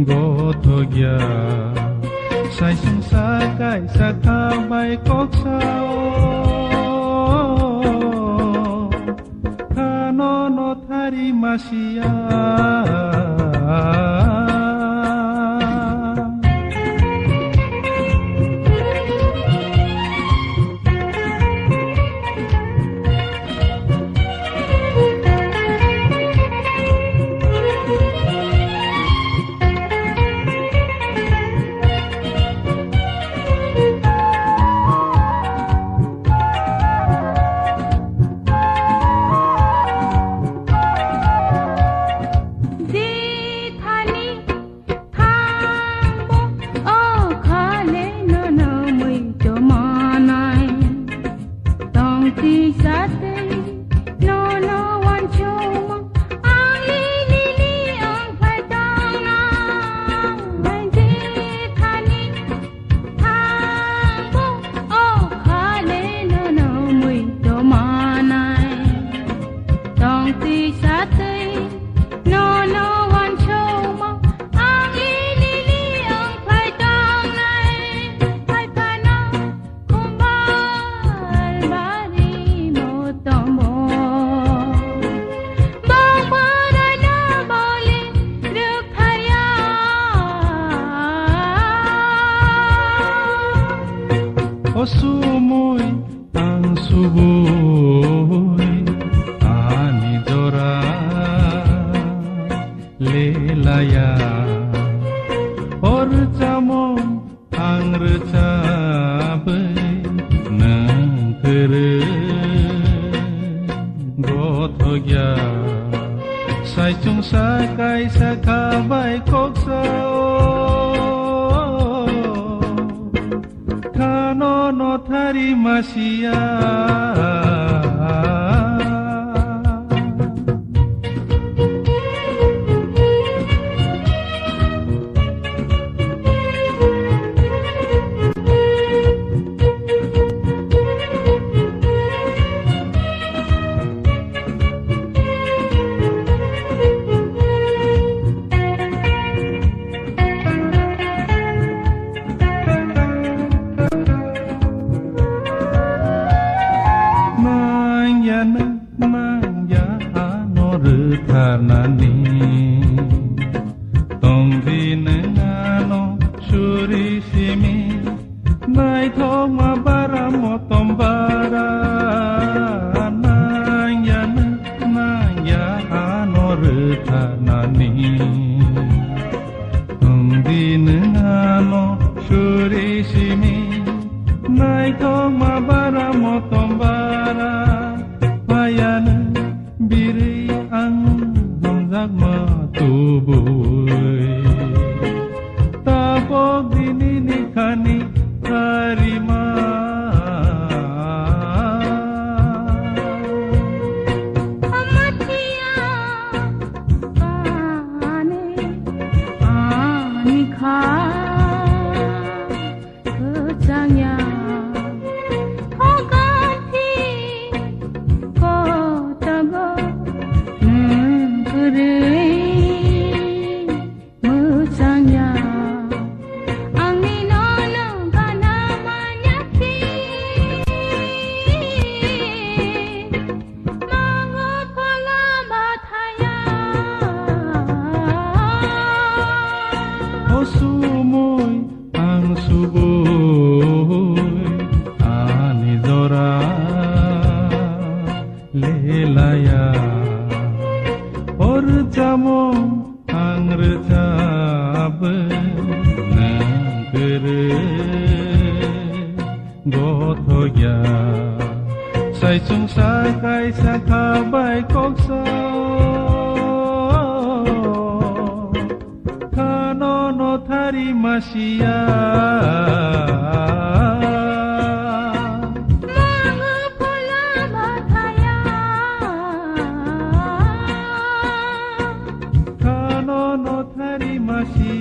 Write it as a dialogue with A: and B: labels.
A: Gothogya sai sung sa kai sa kha bai kok sao Kano no thari masia Osumoi ang suboy ani dora lelaya or jamon ang recabe nang kere Gothogya sai chung sa kai sa kha bai kok sao Kano no thari masia Thanani Tongvi nengano suri simi Nai thoma bara motombara Naya anor thanani Tongvi nengano suri simi Nai thoma bara motombara Payana biri Dagma tubuy Tapog dininikani harima
B: Amatia Kane Anikha Kecangya Hoganti Kotago
A: Sumoy ang suboy ani dora lelaya or jamon ang recabe nang kere Gothogya sai chung sa kai sa kha bai kok sao Kano no thari masia
B: Mga pula mataya
A: Kano no thari masia